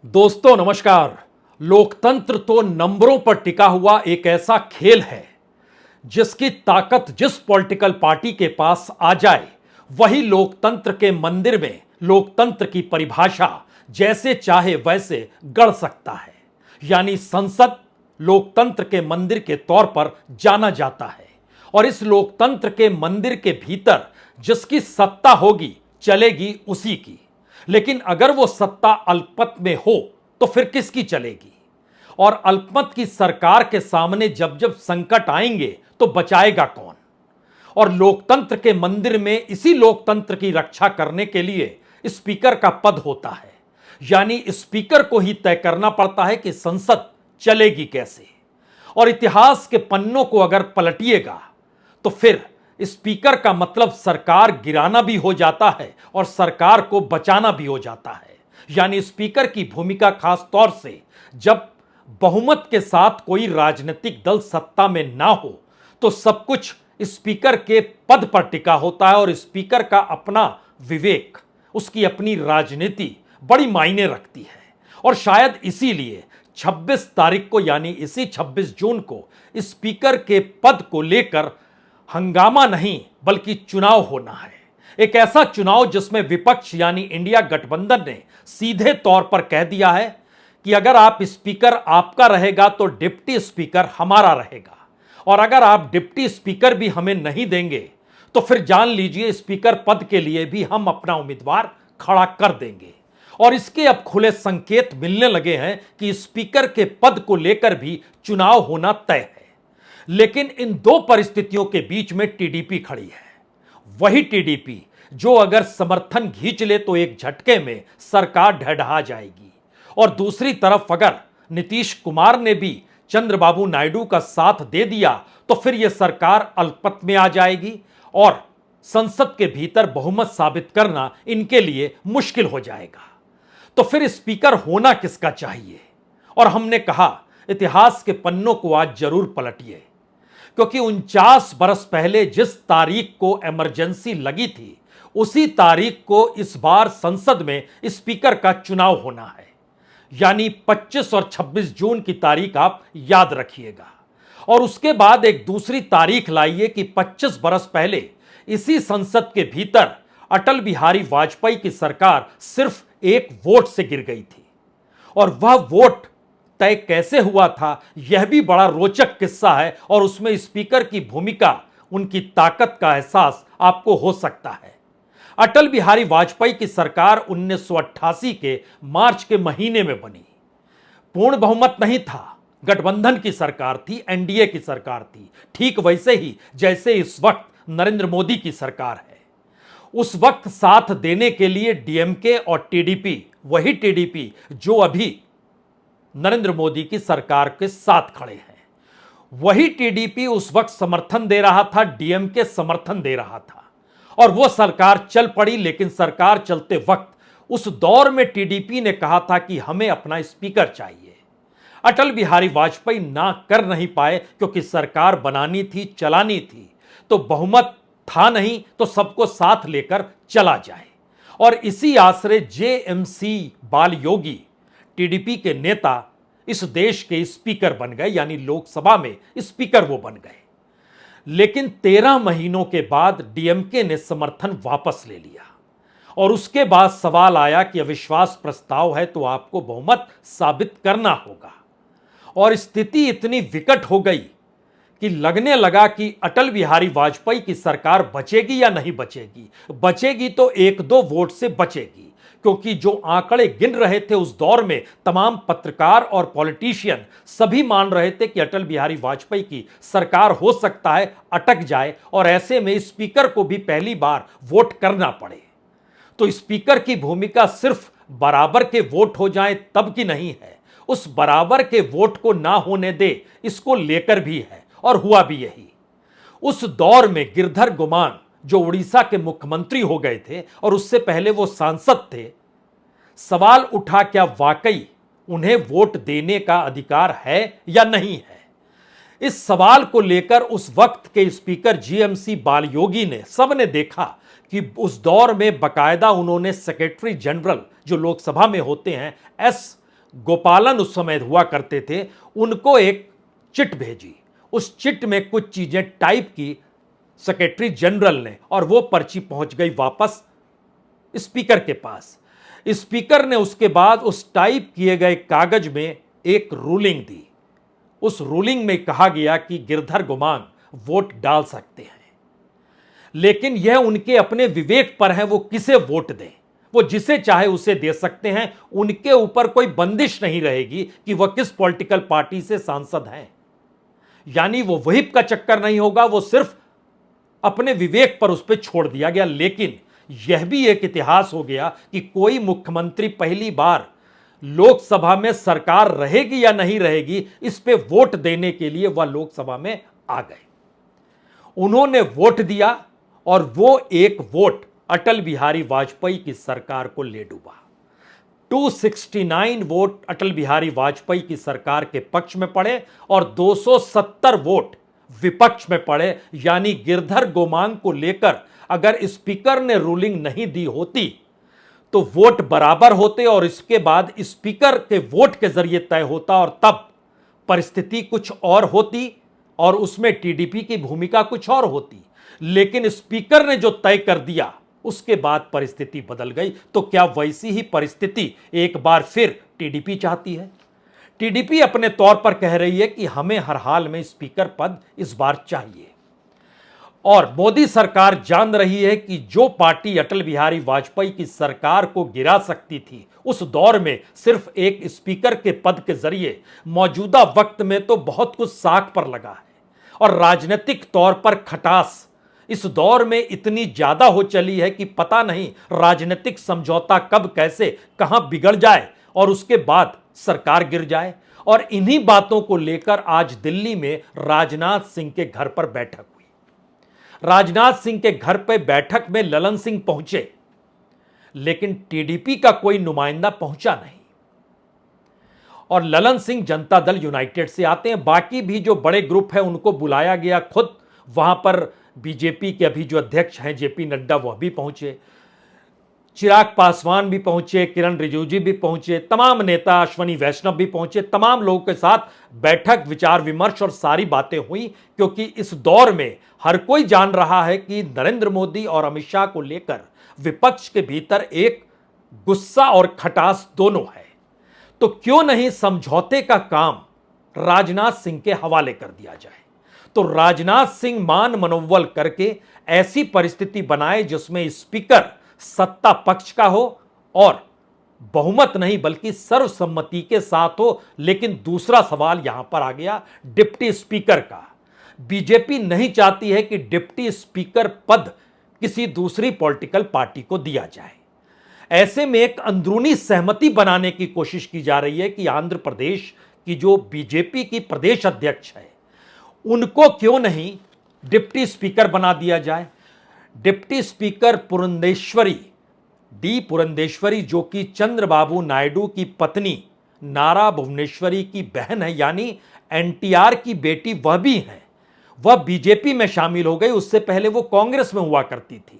दोस्तों नमस्कार। लोकतंत्र तो नंबरों पर टिका हुआ एक ऐसा खेल है जिसकी ताकत जिस पॉलिटिकल पार्टी के पास आ जाए वही लोकतंत्र के मंदिर में लोकतंत्र की परिभाषा जैसे चाहे वैसे गढ़ सकता है। यानी संसद लोकतंत्र के मंदिर के तौर पर जाना जाता है और इस लोकतंत्र के मंदिर के भीतर जिसकी सत्ता होगी चलेगी उसी की। लेकिन अगर वो सत्ता अल्पमत में हो तो फिर किसकी चलेगी? और अल्पमत की सरकार के सामने जब जब संकट आएंगे तो बचाएगा कौन? और लोकतंत्र के मंदिर में इसी लोकतंत्र की रक्षा करने के लिए स्पीकर का पद होता है। यानी स्पीकर को ही तय करना पड़ता है कि संसद चलेगी कैसे। और इतिहास के पन्नों को अगर पलटिएगा तो फिर स्पीकर का मतलब सरकार गिराना भी हो जाता है और सरकार को बचाना भी हो जाता है। यानी स्पीकर की भूमिका खास तौर से जब बहुमत के साथ कोई राजनीतिक दल सत्ता में ना हो तो सब कुछ स्पीकर के पद पर टिका होता है और स्पीकर का अपना विवेक, उसकी अपनी राजनीति बड़ी मायने रखती है। और शायद इसीलिए 26 तारीख को यानी इसी 26 जून को स्पीकर के पद को लेकर हंगामा नहीं बल्कि चुनाव होना है। एक ऐसा चुनाव जिसमें विपक्ष यानी इंडिया गठबंधन ने सीधे तौर पर कह दिया है कि अगर आप स्पीकर आपका रहेगा तो डिप्टी स्पीकर हमारा रहेगा, और अगर आप डिप्टी स्पीकर भी हमें नहीं देंगे तो फिर जान लीजिए स्पीकर पद के लिए भी हम अपना उम्मीदवार खड़ा कर देंगे। और इसके अब खुले संकेत मिलने लगे हैं कि स्पीकर के पद को लेकर भी चुनाव होना तय है। लेकिन इन दो परिस्थितियों के बीच में टीडीपी खड़ी है। वही टीडीपी जो अगर समर्थन खींच ले तो एक झटके में सरकार ढहढहा जाएगी, और दूसरी तरफ अगर नीतीश कुमार ने भी चंद्रबाबू नायडू का साथ दे दिया तो फिर यह सरकार अल्पमत में आ जाएगी और संसद के भीतर बहुमत साबित करना इनके लिए मुश्किल हो जाएगा। तो फिर स्पीकर होना किसका चाहिए? और हमने कहा इतिहास के पन्नों को आज जरूर पलटिए, क्योंकि 49 बरस पहले जिस तारीख को इमरजेंसी लगी थी उसी तारीख को इस बार संसद में स्पीकर का चुनाव होना है। यानी 25 और 26 जून की तारीख आप याद रखिएगा। और उसके बाद एक दूसरी तारीख लाइए कि 25 बरस पहले इसी संसद के भीतर अटल बिहारी वाजपेयी की सरकार सिर्फ एक वोट से गिर गई थी। और वह वोट तय कैसे हुआ था यह भी बड़ा रोचक किस्सा है, और उसमें स्पीकर की भूमिका, उनकी ताकत का एहसास आपको हो सकता है। अटल बिहारी वाजपेयी की सरकार 1988 के मार्च के महीने में बनी। पूर्ण बहुमत नहीं था, गठबंधन की सरकार थी, एनडीए की सरकार थी, ठीक वैसे ही जैसे इस वक्त नरेंद्र मोदी की सरकार है। उस वक्त साथ देने के लिए डीएमके और टीडीपी, वही टीडीपी जो अभी नरेंद्र मोदी की सरकार के साथ खड़े हैं, वही टीडीपी उस वक्त समर्थन दे रहा था, डीएमके समर्थन दे रहा था, और वो सरकार चल पड़ी। लेकिन सरकार चलते वक्त उस दौर में टीडीपी ने कहा था कि हमें अपना स्पीकर चाहिए। अटल बिहारी वाजपेयी ना कर नहीं पाए क्योंकि सरकार बनानी थी, चलानी थी, तो बहुमत था नहीं तो सबको साथ लेकर चला जाए। और इसी आसरे जेएमसी बाल योगी टीडीपी के नेता इस देश के स्पीकर बन गए, यानी लोकसभा में स्पीकर वो बन गए। लेकिन 13 महीनों के बाद डीएमके ने समर्थन वापस ले लिया, और उसके बाद सवाल आया कि अविश्वास प्रस्ताव है तो आपको बहुमत साबित करना होगा। और स्थिति इतनी विकट हो गई कि लगने लगा कि अटल बिहारी वाजपेयी की सरकार बचेगी या नहीं बचेगी। बचेगी तो 1-2 वोट से बचेगी, क्योंकि जो आंकड़े गिन रहे थे उस दौर में तमाम पत्रकार और पॉलिटिशियन सभी मान रहे थे कि अटल बिहारी वाजपेयी की सरकार हो सकता है अटक जाए, और ऐसे में स्पीकर को भी पहली बार वोट करना पड़े। तो स्पीकर की भूमिका सिर्फ बराबर के वोट हो जाएं तब की नहीं है, उस बराबर के वोट को ना होने दे इसको लेकर भी है, और हुआ भी यही। उस दौर में गिरधर गुमान जो उड़ीसा के मुख्यमंत्री हो गए थे और उससे पहले वो सांसद थे, सवाल उठा क्या वाकई उन्हें वोट देने का अधिकार है या नहीं है। इस सवाल को लेकर उस वक्त के स्पीकर जीएमसी बाल योगी ने, सबने देखा कि उस दौर में बकायदा उन्होंने सेक्रेटरी जनरल जो लोकसभा में होते हैं एस गोपालन उस समय हुआ करते थे, उनको एक चिट भेजी। उस चिट में कुछ चीजें टाइप की सेक्रेटरी जनरल ने, और वो पर्ची पहुंच गई वापस स्पीकर के पास। स्पीकर ने उसके बाद उस टाइप किए गए कागज में एक रूलिंग दी। उस रूलिंग में कहा गया कि गिरधर गुमांग वोट डाल सकते हैं, लेकिन यह उनके अपने विवेक पर है, वो किसे वोट दें। वो जिसे चाहे उसे दे सकते हैं, उनके ऊपर कोई बंदिश नहीं रहेगी कि वह किस पॉलिटिकल पार्टी से सांसद हैं। यानी वो व्हिप का चक्कर नहीं होगा, वो सिर्फ अपने विवेक पर उस पर छोड़ दिया गया। लेकिन यह भी एक इतिहास हो गया कि कोई मुख्यमंत्री पहली बार लोकसभा में सरकार रहेगी या नहीं रहेगी, इस पे वोट देने के लिए वह लोकसभा में आ गए। उन्होंने वोट दिया और वो एक वोट अटल बिहारी वाजपेयी की सरकार को ले डूबा। 269 वोट अटल बिहारी वाजपेयी की सरकार के पक्ष में पड़े और 270 वोट विपक्ष में पड़े। यानी गिरधर गोमांग को लेकर अगर स्पीकर ने रूलिंग नहीं दी होती तो वोट बराबर होते और इसके बाद स्पीकर के वोट के जरिए तय होता, और तब परिस्थिति कुछ और होती और उसमें टीडीपी की भूमिका कुछ और होती। लेकिन स्पीकर ने जो तय कर दिया, उसके बाद परिस्थिति बदल गई। तो क्या वैसी ही परिस्थिति एक बार फिर टीडीपी चाहती है? टीडीपी अपने तौर पर कह रही है कि हमें हर हाल में स्पीकर पद इस बार चाहिए, और मोदी सरकार जान रही है कि जो पार्टी अटल बिहारी वाजपेयी की सरकार को गिरा सकती थी, उस दौर में सिर्फ एक स्पीकर के पद के जरिए मौजूदा वक्त में तो बहुत कुछ साख पर लगा है, और राजनीतिक तौर पर खटास इस दौर में इतनी ज्यादा हो चली है कि पता नहीं राजनीतिक समझौता कब कैसे कहां बिगड़ जाए और उसके बाद सरकार गिर जाए। और इन्हीं बातों को लेकर आज दिल्ली में राजनाथ सिंह के घर पर बैठक हुई। राजनाथ सिंह के घर पर बैठक में ललन सिंह पहुंचे, लेकिन टीडीपी का कोई नुमाइंदा पहुंचा नहीं। और ललन सिंह जनता दल यूनाइटेड से आते हैं। बाकी भी जो बड़े ग्रुप है उनको बुलाया गया, खुद वहां पर बीजेपी के अभी जो अध्यक्ष हैं जेपी नड्डा वह भी पहुंचे, चिराग पासवान भी पहुंचे, किरण रिजिजू भी पहुंचे, तमाम नेता, अश्वनी वैष्णव भी पहुंचे। तमाम लोगों के साथ बैठक, विचार विमर्श और सारी बातें हुई, क्योंकि इस दौर में हर कोई जान रहा है कि नरेंद्र मोदी और अमित शाह को लेकर विपक्ष के भीतर एक गुस्सा और खटास दोनों है। तो क्यों नहीं समझौते का काम राजनाथ सिंह के हवाले कर दिया जाए। तो राजनाथ सिंह मान मनोबल करके ऐसी परिस्थिति बनाए जिसमें स्पीकर सत्ता पक्ष का हो और बहुमत नहीं बल्कि सर्वसम्मति के साथ हो। लेकिन दूसरा सवाल यहां पर आ गया डिप्टी स्पीकर का। बीजेपी नहीं चाहती है कि डिप्टी स्पीकर पद किसी दूसरी पॉलिटिकल पार्टी को दिया जाए। ऐसे में एक अंदरूनी सहमति बनाने की कोशिश की जा रही है कि आंध्र प्रदेश की जो बीजेपी की प्रदेश अध्यक्ष है उनको क्यों नहीं डिप्टी स्पीकर बना दिया जाए। Deputy speaker Purandeswari, D Purandeswari, जो कि चंद्रबाबू नायडू की पत्नी नारा भुवनेश्वरी की बहन है, यानी एनटीआर की बेटी वह भी है, वह बीजेपी में शामिल हो गई। उससे पहले वो कांग्रेस में हुआ करती थी।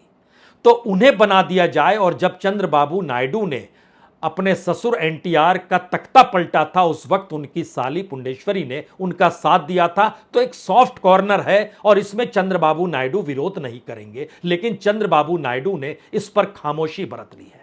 तो उन्हें बना दिया जाए। और जब चंद्रबाबू नायडू ने अपने ससुर एनटीआर का तख्ता पलटा था, उस वक्त उनकी साली पुंडेश्वरी ने उनका साथ दिया था। तो एक सॉफ्ट कॉर्नर है और इसमें चंद्रबाबू नायडू विरोध नहीं करेंगे। लेकिन चंद्रबाबू नायडू ने इस पर खामोशी बरत ली है।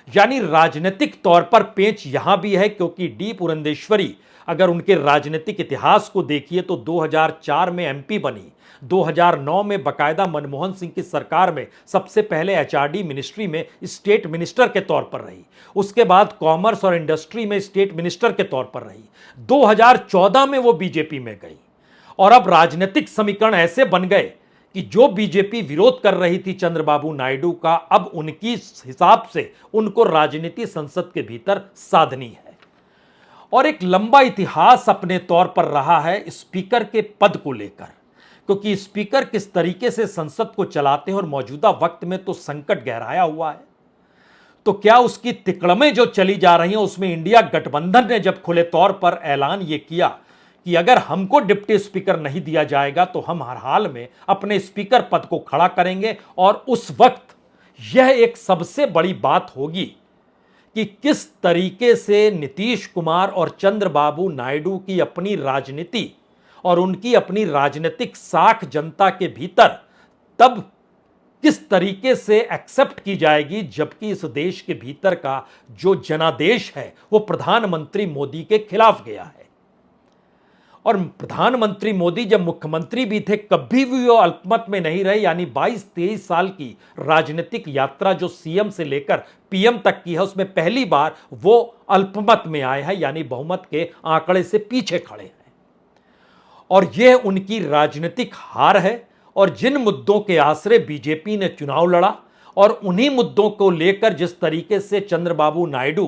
यानी राजनीतिक तौर पर पेंच यहां भी है, क्योंकि डी पुरंदेश्वरी अगर उनके राजनीतिक इतिहास को देखिए तो 2004 में एमपी बनी, 2009 में बकायदा मनमोहन सिंह की सरकार में सबसे पहले एचआरडी मिनिस्ट्री में स्टेट मिनिस्टर के तौर पर रही, उसके बाद कॉमर्स और इंडस्ट्री में स्टेट मिनिस्टर के तौर पर रही, 2014 में वो बीजेपी में गई। और अब राजनीतिक समीकरण ऐसे बन गए कि जो बीजेपी विरोध कर रही थी चंद्रबाबू नायडू का, अब उनकी हिसाब से उनको राजनीति संसद के भीतर साधनी है। और एक लंबा इतिहास अपने तौर पर रहा है स्पीकर के पद को लेकर, क्योंकि स्पीकर किस तरीके से संसद को चलाते हैं और मौजूदा वक्त में तो संकट गहराया हुआ है। तो क्या उसकी तिकड़में जो चली जा रही हैं, उसमें इंडिया गठबंधन ने जब खुले तौर पर ऐलान यह किया कि अगर हमको डिप्टी स्पीकर नहीं दिया जाएगा तो हम हर हाल में अपने स्पीकर पद को खड़ा करेंगे। और उस वक्त यह एक सबसे बड़ी बात होगी कि किस तरीके से नीतीश कुमार और चंद्रबाबू नायडू की अपनी राजनीति और उनकी अपनी राजनीतिक साख जनता के भीतर तब किस तरीके से एक्सेप्ट की जाएगी, जबकि इस देश के भीतर का जो जनादेश है वो प्रधानमंत्री मोदी के खिलाफ गया है। और प्रधानमंत्री मोदी जब मुख्यमंत्री भी थे कभी भी वो अल्पमत में नहीं रहे, यानी 22-23 साल की राजनीतिक यात्रा जो सीएम से लेकर पीएम तक की है उसमें पहली बार वो अल्पमत में आए हैं, यानी बहुमत के आंकड़े से पीछे खड़े हैं। और यह उनकी राजनीतिक हार है। और जिन मुद्दों के आसरे बीजेपी ने चुनाव लड़ा और उन्हीं मुद्दों को लेकर जिस तरीके से चंद्रबाबू नायडू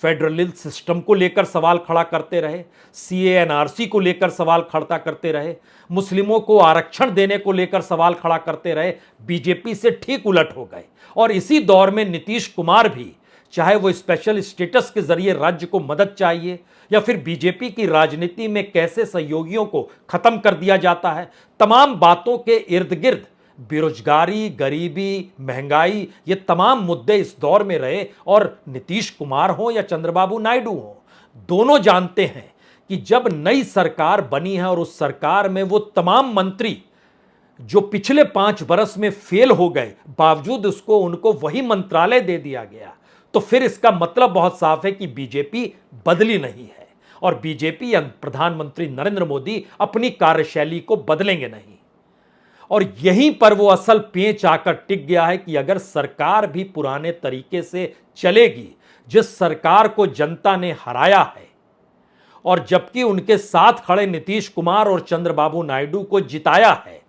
फेडरल सिस्टम को लेकर सवाल खड़ा करते रहे, सीए एनआरसी को लेकर सवाल खड़ा करते रहे, मुस्लिमों को आरक्षण देने को लेकर सवाल खड़ा करते रहे, बीजेपी से ठीक उलट हो गए। और इसी दौर में नीतीश कुमार भी, चाहे वो स्पेशल स्टेटस के जरिए राज्य को मदद चाहिए या फिर बीजेपी की राजनीति में कैसे सहयोगियों को खत्म कर दिया जाता है, तमाम बातों के इर्द गिर्द बेरोजगारी, गरीबी, महंगाई, ये तमाम मुद्दे इस दौर में रहे। और नीतीश कुमार हो या चंद्रबाबू नायडू हो, दोनों जानते हैं कि जब नई सरकार बनी है और उस सरकार में वो तमाम मंत्री जो पिछले 5 बरस में फेल हो गए, बावजूद उसको उनको वही मंत्रालय दे दिया गया, तो फिर इसका मतलब बहुत साफ है कि बीजेपी बदली नहीं है और बीजेपी या प्रधानमंत्री नरेंद्र मोदी अपनी कार्यशैली को बदलेंगे नहीं। और यहीं पर वो असल पेंच आकर टिक गया है कि अगर सरकार भी पुराने तरीके से चलेगी, जिस सरकार को जनता ने हराया है और जबकि उनके साथ खड़े नीतीश कुमार और चंद्रबाबू नायडू को जिताया है,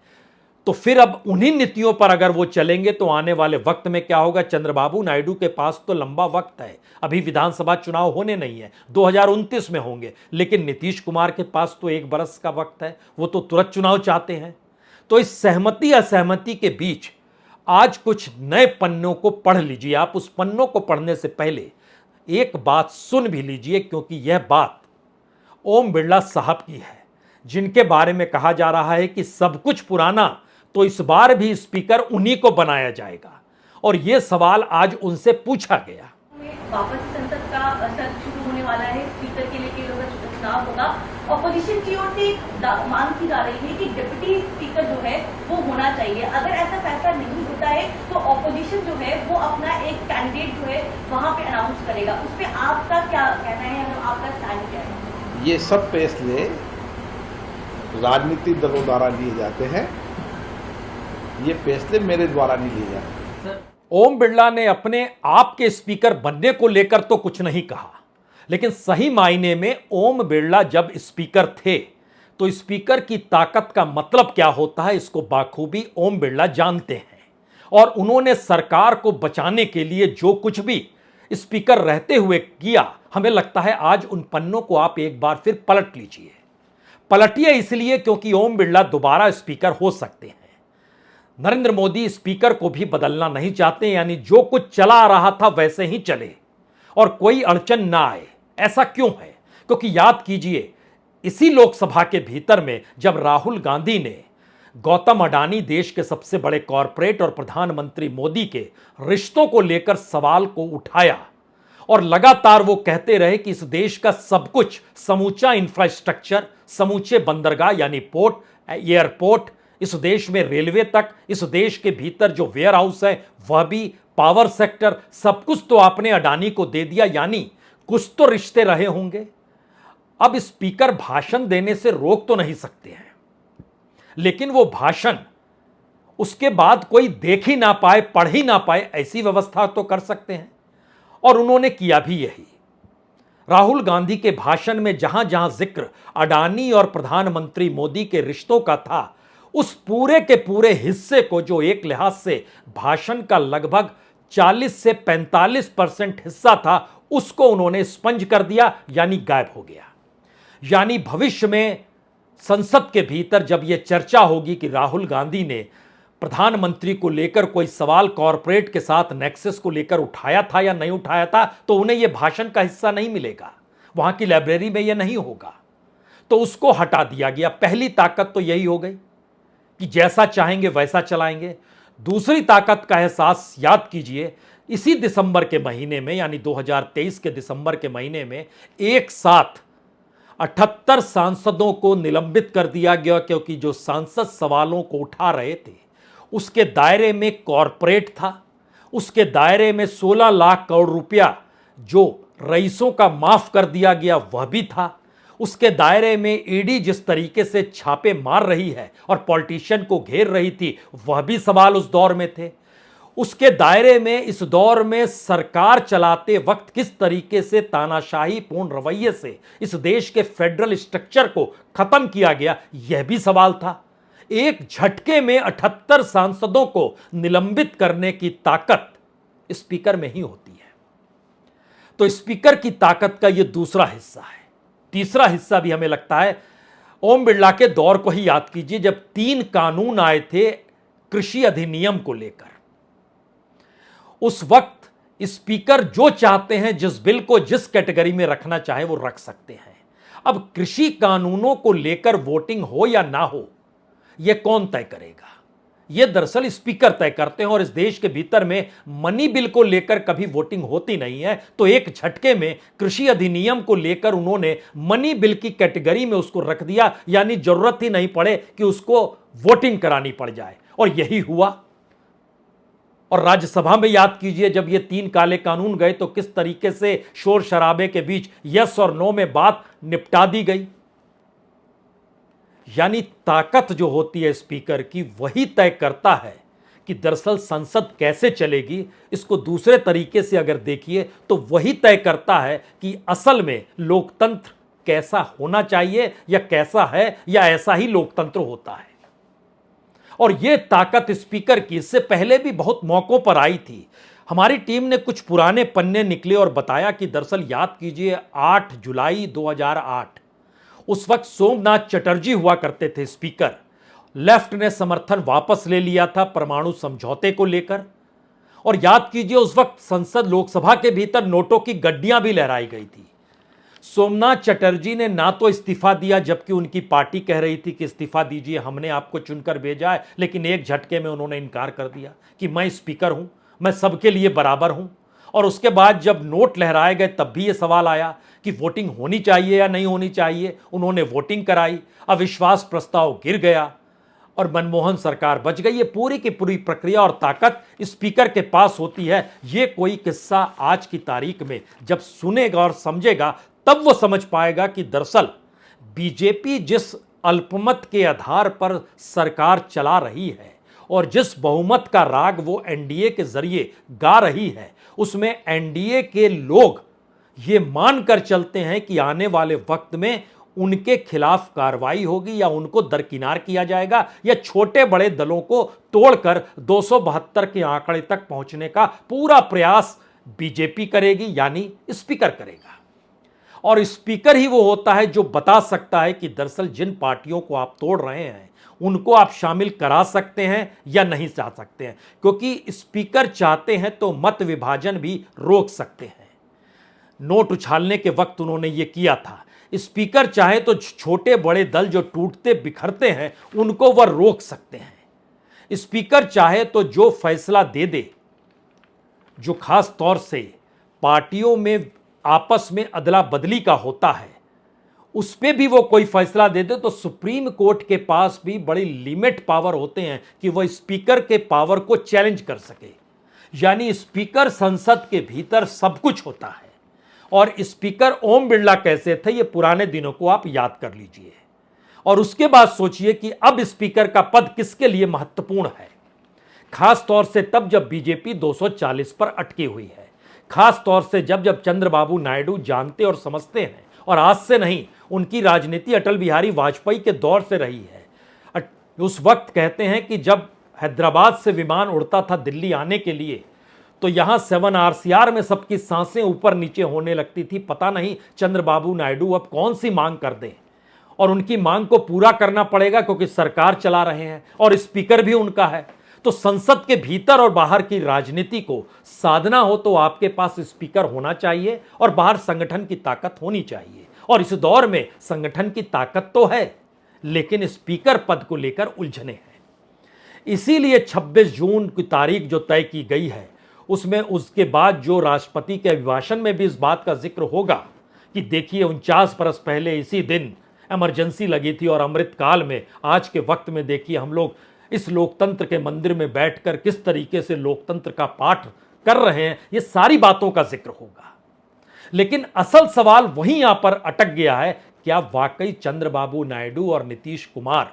तो फिर अब उन्हीं नीतियों पर अगर वो चलेंगे तो आने वाले वक्त में क्या होगा। चंद्रबाबू नायडू के पास तो लंबा वक्त है, अभी विधानसभा चुनाव होने नहीं है, 2029 में होंगे, लेकिन नीतीश कुमार के पास तो 1 बरस का वक्त है, वो तो तुरंत चुनाव चाहते हैं। तो इस सहमति असहमति के बीच आज कुछ नए पन्नों को पढ़ लीजिए। आप उस पन्नों को पढ़ने से पहले एक बात सुन भी लीजिए, क्योंकि यह बात ओम बिरला साहब की है, जिनके बारे में कहा जा रहा है कि सब कुछ पुराना तो इस बार भी स्पीकर उन्हीं को बनाया जाएगा। और यह सवाल आज उनसे पूछा गया। वापस संसद का सत्र शुरू होने वाला है, स्पीकर के लिए चुनाव होगा। ऑपोजिशन की ओर से मांग की जा रही है कि डिप्टी स्पीकर जो है वो होना चाहिए। अगर ऐसा फैसला नहीं होता है तो ऑपोजिशन जो है वो अपना एक कैंडिडेट जो है वहां पे अनाउंस करेगा। उस पर आपका क्या कहना है, आपका स्टैंड क्या है? ये सब फैसले राजनीतिक दलों द्वारा लिए जाते हैं, ये फैसले मेरे द्वारा नहीं लिए जाते। ओम बिरला ने अपने आप के स्पीकर बनने को लेकर तो कुछ नहीं कहा, लेकिन सही मायने में ओम बिरला जब स्पीकर थे तो स्पीकर की ताकत का मतलब क्या होता है इसको बाखूबी ओम बिरला जानते हैं। और उन्होंने सरकार को बचाने के लिए जो कुछ भी स्पीकर रहते हुए किया, हमें लगता है आज उन पन्नों को आप एक बार फिर पलट लीजिए। पलटिए इसलिए क्योंकि ओम बिरला दोबारा स्पीकर हो सकते हैं। नरेंद्र मोदी स्पीकर को भी बदलना नहीं चाहते, यानी जो कुछ चला आ रहा था वैसे ही चले और कोई अड़चन ना आए। ऐसा क्यों है? क्योंकि याद कीजिए, इसी लोकसभा के भीतर में जब राहुल गांधी ने गौतम अडानी, देश के सबसे बड़े कॉरपोरेट, और प्रधानमंत्री मोदी के रिश्तों को लेकर सवाल को उठाया और लगातार वो कहते रहे कि इस देश का सब कुछ, समूचा इंफ्रास्ट्रक्चर, समूचे बंदरगाह यानी पोर्ट, एयरपोर्ट, इस देश में रेलवे तक, इस देश के भीतर जो वेयर हाउस है वह भी, पावर सेक्टर, सब कुछ तो आपने अडानी को दे दिया, यानी कुछ तो रिश्ते रहे होंगे। अब स्पीकर भाषण देने से रोक तो नहीं सकते हैं, लेकिन वो भाषण उसके बाद कोई देख ही ना पाए, पढ़ ही ना पाए, ऐसी व्यवस्था तो कर सकते हैं। और उन्होंने किया भी यही। राहुल गांधी के भाषण में जहां जहां जिक्र अडानी और प्रधानमंत्री मोदी के रिश्तों का था, उस पूरे के पूरे हिस्से को, जो एक लिहाज से भाषण का लगभग 40 से 45% हिस्सा था, उसको उन्होंने स्पंज कर दिया, यानी गायब हो गया। यानी भविष्य में संसद के भीतर जब यह चर्चा होगी कि राहुल गांधी ने प्रधानमंत्री को लेकर कोई सवाल कॉरपोरेट के साथ नेक्सस को लेकर उठाया था या नहीं उठाया था, तो उन्हें यह भाषण का हिस्सा नहीं मिलेगा, वहां की लाइब्रेरी में यह नहीं होगा, तो उसको हटा दिया गया। पहली ताकत तो यही हो गई कि जैसा चाहेंगे वैसा चलाएंगे। दूसरी ताकत का एहसास याद कीजिए, इसी दिसंबर के महीने में यानी 2023 के दिसंबर के महीने में एक साथ 78 सांसदों को निलंबित कर दिया गया, क्योंकि जो सांसद सवालों को उठा रहे थे उसके दायरे में कॉरपोरेट था, उसके दायरे में 16 लाख करोड़ रुपया जो रईसों का माफ कर दिया गया वह भी था, उसके दायरे में ईडी जिस तरीके से छापे मार रही है और पॉलिटिशियन को घेर रही थी वह भी सवाल उस दौर में थे, उसके दायरे में इस दौर में सरकार चलाते वक्त किस तरीके से तानाशाही पूर्ण रवैये से इस देश के फेडरल स्ट्रक्चर को खत्म किया गया यह भी सवाल था। एक झटके में 78 सांसदों को निलंबित करने की ताकत स्पीकर में ही होती है। तो स्पीकर की ताकत का यह दूसरा हिस्सा है। तीसरा हिस्सा भी हमें लगता है, ओम बिरला के दौर को ही याद कीजिए जब 3 कानून आए थे कृषि अधिनियम को लेकर। उस वक्त स्पीकर जो चाहते हैं जिस बिल को जिस कैटेगरी में रखना चाहे वो रख सकते हैं। अब कृषि कानूनों को लेकर वोटिंग हो या ना हो यह कौन तय करेगा? यह दरअसल स्पीकर तय करते हैं। और इस देश के भीतर में मनी बिल को लेकर कभी वोटिंग होती नहीं है, तो एक झटके में कृषि अधिनियम को लेकर उन्होंने मनी बिल की कैटेगरी में उसको रख दिया, यानी जरूरत ही नहीं पड़े कि उसको वोटिंग करानी पड़ जाए। और यही हुआ। और राज्यसभा में याद कीजिए जब ये 3 काले कानून गए तो किस तरीके से शोर शराबे के बीच यस और नो में बात निपटा दी गई। यानी ताकत जो होती है स्पीकर की वही तय करता है कि दरअसल संसद कैसे चलेगी। इसको दूसरे तरीके से अगर देखिए तो वही तय करता है कि असल में लोकतंत्र कैसा होना चाहिए या कैसा है या ऐसा ही लोकतंत्र होता है। और यह ताकत स्पीकर की इससे पहले भी बहुत मौकों पर आई थी। हमारी टीम ने कुछ पुराने पन्ने निकले और बताया कि दरअसल याद कीजिए 8 जुलाई 2008 उस वक्त सोमनाथ चटर्जी हुआ करते थे स्पीकर। लेफ्ट ने समर्थन वापस ले लिया था परमाणु समझौते को लेकर। और याद कीजिए उस वक्त संसद लोकसभा के भीतर नोटों की गड्डियां भी लहराई गई थी। सोमनाथ चटर्जी ने ना तो इस्तीफा दिया, जबकि उनकी पार्टी कह रही थी कि इस्तीफा दीजिए, हमने आपको चुनकर भेजा है, लेकिन एक झटके में उन्होंने इनकार कर दिया कि मैं स्पीकर हूं, मैं सबके लिए बराबर हूं। और उसके बाद जब नोट लहराए गए तब भी यह सवाल आया कि वोटिंग होनी चाहिए या नहीं होनी चाहिए। उन्होंने वोटिंग कराई, अविश्वास प्रस्ताव गिर गया और मनमोहन सरकार बच गई। ये पूरी की पूरी प्रक्रिया और ताकत स्पीकर के पास होती है। ये कोई किस्सा आज की तारीख में जब सुनेगा और समझेगा तब वो समझ पाएगा कि दरअसल बीजेपी जिस अल्पमत के आधार पर सरकार चला रही है और जिस बहुमत का राग वो एनडीए के जरिए गा रही है, उसमें एनडीए के लोग ये मानकर चलते हैं कि आने वाले वक्त में उनके खिलाफ कार्रवाई होगी या उनको दरकिनार किया जाएगा या छोटे बड़े दलों को तोड़कर 272 के आंकड़े तक पहुंचने का पूरा प्रयास बीजेपी करेगी, यानी स्पीकर करेगा। और स्पीकर ही वो होता है जो बता सकता है कि दरअसल जिन पार्टियों को आप तोड़ रहे हैं उनको आप शामिल करा सकते हैं या नहीं चाह सकते हैं, क्योंकि स्पीकर चाहते हैं तो मत विभाजन भी रोक सकते हैं। नोट उछालने के वक्त उन्होंने ये किया था। स्पीकर चाहे तो छोटे बड़े दल जो टूटते बिखरते हैं उनको वह रोक सकते हैं। स्पीकर चाहे तो जो फैसला दे दे, जो खास तौर से पार्टियों में आपस में अदला बदली का होता है, उस पर भी वो कोई फैसला दे दे तो सुप्रीम कोर्ट के पास भी बड़ी लिमिट पावर होते हैं कि वह स्पीकर के पावर को चैलेंज कर सके। यानी स्पीकर संसद के भीतर सब कुछ होता है। और स्पीकर ओम बिरला कैसे थे ये पुराने दिनों को आप याद कर लीजिए और उसके बाद सोचिए कि अब स्पीकर का पद किसके लिए महत्वपूर्ण है। खास तौर से तब जब बीजेपी 240 पर अटकी हुई है, खास तौर से जब चंद्रबाबू नायडू जानते और समझते हैं, और आज से नहीं, उनकी राजनीति अटल बिहारी वाजपेयी के दौर से रही है। उस वक्त कहते हैं कि जब हैदराबाद से विमान उड़ता था दिल्ली आने के लिए तो यहां 7 RCR में सबकी सांसें ऊपर नीचे होने लगती थी। पता नहीं चंद्रबाबू नायडू अब कौन सी मांग कर दें, और उनकी मांग को पूरा करना पड़ेगा क्योंकि सरकार चला रहे हैं और स्पीकर भी उनका है। तो संसद के भीतर और बाहर की राजनीति को साधना हो तो आपके पास स्पीकर होना चाहिए और बाहर संगठन की ताकत होनी चाहिए। और इस दौर में संगठन की ताकत तो है, लेकिन स्पीकर पद को लेकर उलझने हैं। इसीलिए 26 जून की तारीख जो तय की गई है उसमें उसके बाद जो राष्ट्रपति के अभिभाषण में भी इस बात का जिक्र होगा कि देखिए 49 बरस पहले इसी दिन इमरजेंसी लगी थी और अमृतकाल में आज के वक्त में देखिए हम लोग इस लोकतंत्र के मंदिर में बैठकर किस तरीके से लोकतंत्र का पाठ कर रहे हैं, ये सारी बातों का जिक्र होगा। लेकिन असल सवाल वहीं यहां पर अटक गया है, क्या वाकई चंद्रबाबू नायडू और नीतीश कुमार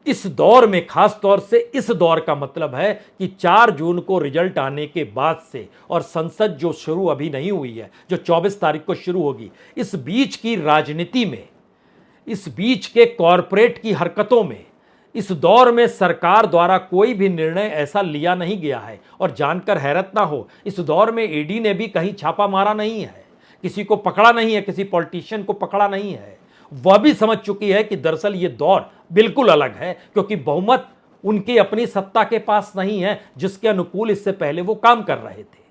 इस दौर में, खास तौर से इस दौर का मतलब है कि 4 जून को रिजल्ट आने के बाद से और संसद जो शुरू अभी नहीं हुई है, जो 24 तारीख को शुरू होगी, इस बीच की राजनीति में, इस बीच के कॉरपोरेट की हरकतों में, इस दौर में सरकार द्वारा कोई भी निर्णय ऐसा लिया नहीं गया है। और जानकर हैरत ना हो, इस दौर में ईडी ने भी कहीं छापा मारा नहीं है, किसी को पकड़ा नहीं है, किसी पॉलिटिशियन को पकड़ा नहीं है। वह भी समझ चुकी है कि दरअसल ये दौर बिल्कुल अलग है, क्योंकि बहुमत उनकी अपनी सत्ता के पास नहीं है जिसके अनुकूल इससे पहले वो काम कर रहे थे।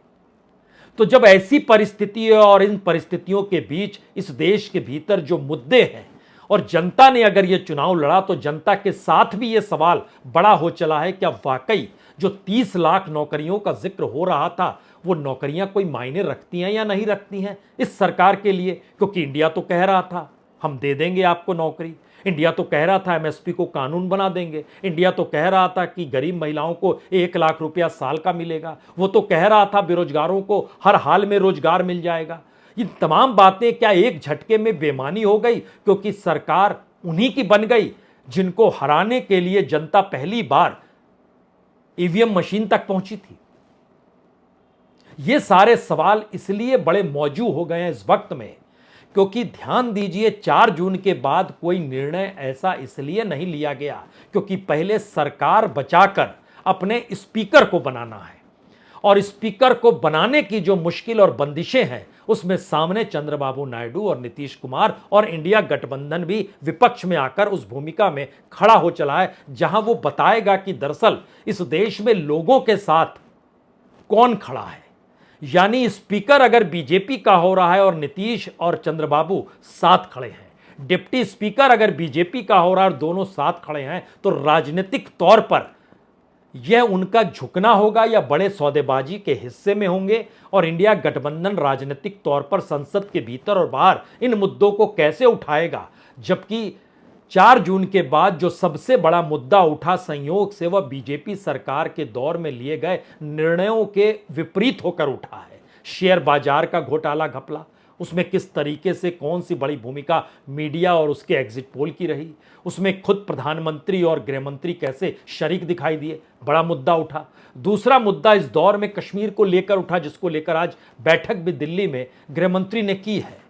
तो जब ऐसी परिस्थिति और इन परिस्थितियों के बीच इस देश के भीतर जो मुद्दे हैं और जनता ने अगर ये चुनाव लड़ा, तो जनता के साथ भी ये सवाल बड़ा हो चला है, क्या वाकई जो 30 लाख नौकरियों का जिक्र हो रहा था, वो नौकरियां कोई मायने रखती हैं या नहीं रखती हैं इस सरकार के लिए? क्योंकि इंडिया तो कह रहा था हम दे देंगे आपको नौकरी, इंडिया तो कह रहा था एमएसपी को कानून बना देंगे, इंडिया तो कह रहा था कि गरीब महिलाओं को 1 लाख रुपया साल का मिलेगा, वो तो कह रहा था बेरोजगारों को हर हाल में रोजगार मिल जाएगा। ये तमाम बातें क्या एक झटके में बेमानी हो गई, क्योंकि सरकार उन्हीं की बन गई जिनको हराने के लिए जनता पहली बार ईवीएम मशीन तक पहुंची थी? ये सारे सवाल इसलिए बड़े मौजू हो गए हैं इस वक्त में, क्योंकि ध्यान दीजिए 4 जून के बाद कोई निर्णय ऐसा इसलिए नहीं लिया गया क्योंकि पहले सरकार बचाकर अपने स्पीकर को बनाना है, और स्पीकर को बनाने की जो मुश्किल और बंदिशें हैं उसमें सामने चंद्रबाबू नायडू और नीतीश कुमार और इंडिया गठबंधन भी विपक्ष में आकर उस भूमिका में खड़ा हो चला है जहां वो बताएगा कि दरअसल इस देश में लोगों के साथ कौन खड़ा है। यानी स्पीकर अगर बीजेपी का हो रहा है और नीतीश और चंद्रबाबू साथ खड़े हैं, डिप्टी स्पीकर अगर बीजेपी का हो रहा है और दोनों साथ खड़े हैं, तो राजनीतिक तौर पर यह उनका झुकना होगा या बड़े सौदेबाजी के हिस्से में होंगे, और इंडिया गठबंधन राजनीतिक तौर पर संसद के भीतर और बाहर इन मुद्दों को कैसे उठाएगा। जबकि 4 जून के बाद जो सबसे बड़ा मुद्दा उठा, संयोग से वह बीजेपी सरकार के दौर में लिए गए निर्णयों के विपरीत होकर उठा है। शेयर बाजार का घोटाला घपला, उसमें किस तरीके से कौन सी बड़ी भूमिका मीडिया और उसके एग्जिट पोल की रही, उसमें खुद प्रधानमंत्री और गृहमंत्री कैसे शरीक दिखाई दिए, बड़ा मुद्दा उठा। दूसरा मुद्दा इस दौर में कश्मीर को लेकर उठा, जिसको लेकर आज बैठक भी दिल्ली में गृहमंत्री ने की है।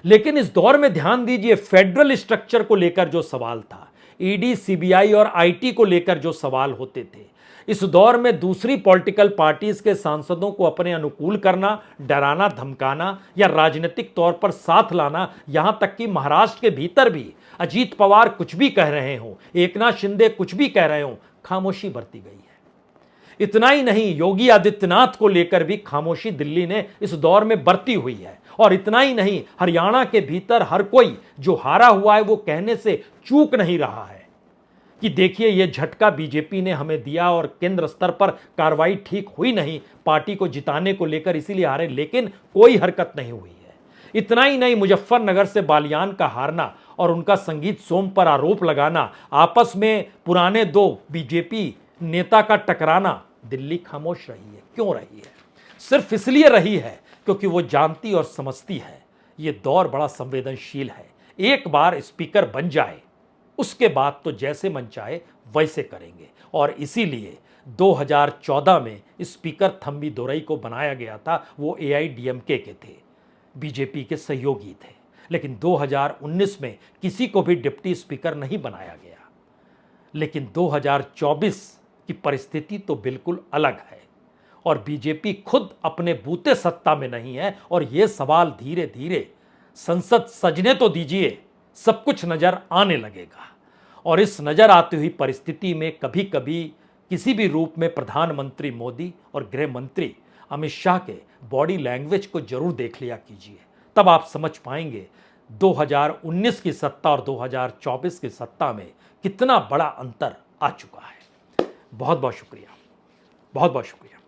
लेकिन इस दौर में ध्यान दीजिए, फेडरल स्ट्रक्चर को लेकर जो सवाल था, ईडी, सीबीआई और आईटी को लेकर जो सवाल होते थे, इस दौर में दूसरी पॉलिटिकल पार्टीज के सांसदों को अपने अनुकूल करना, डराना, धमकाना या राजनीतिक तौर पर साथ लाना, यहां तक कि महाराष्ट्र के भीतर भी अजीत पवार कुछ भी कह रहे हों, एकनाथ शिंदे कुछ भी कह रहे हों, खामोशी बरती गई है। इतना ही नहीं, योगी आदित्यनाथ को लेकर भी खामोशी दिल्ली ने इस दौर में बरती हुई है। और इतना ही नहीं, हरियाणा के भीतर हर कोई जो हारा हुआ है वो कहने से चूक नहीं रहा है कि देखिए ये झटका बीजेपी ने हमें दिया और केंद्र स्तर पर कार्रवाई ठीक हुई नहीं, पार्टी को जिताने को लेकर इसीलिए हारे, लेकिन कोई हरकत नहीं हुई है। इतना ही नहीं, मुजफ्फरनगर से बालियान का हारना और उनका संगीत सोम पर आरोप लगाना, आपस में पुराने 2 बीजेपी नेता का टकराना, दिल्ली खामोश रही है। क्यों रही है? सिर्फ इसलिए रही है क्योंकि वो जानती और समझती है ये दौर बड़ा संवेदनशील है। एक बार स्पीकर बन जाए उसके बाद तो जैसे मन चाहे वैसे करेंगे, और इसीलिए 2014 में स्पीकर थम्बी दोरई को बनाया गया था। वो एआईडीएमके के थे, बीजेपी के सहयोगी थे। लेकिन 2019 में किसी को भी डिप्टी स्पीकर नहीं बनाया गया। लेकिन 2024 की परिस्थिति तो बिल्कुल अलग है, और बीजेपी खुद अपने बूते सत्ता में नहीं है, और ये सवाल धीरे धीरे संसद सजने तो दीजिए, सब कुछ नजर आने लगेगा। और इस नजर आती हुई परिस्थिति में कभी कभी किसी भी रूप में प्रधानमंत्री मोदी और गृह मंत्री अमित शाह के बॉडी लैंग्वेज को जरूर देख लिया कीजिए, तब आप समझ पाएंगे 2019 की सत्ता और 2024 की सत्ता में कितना बड़ा अंतर आ चुका है। बहुत बहुत शुक्रिया, बहुत बहुत शुक्रिया।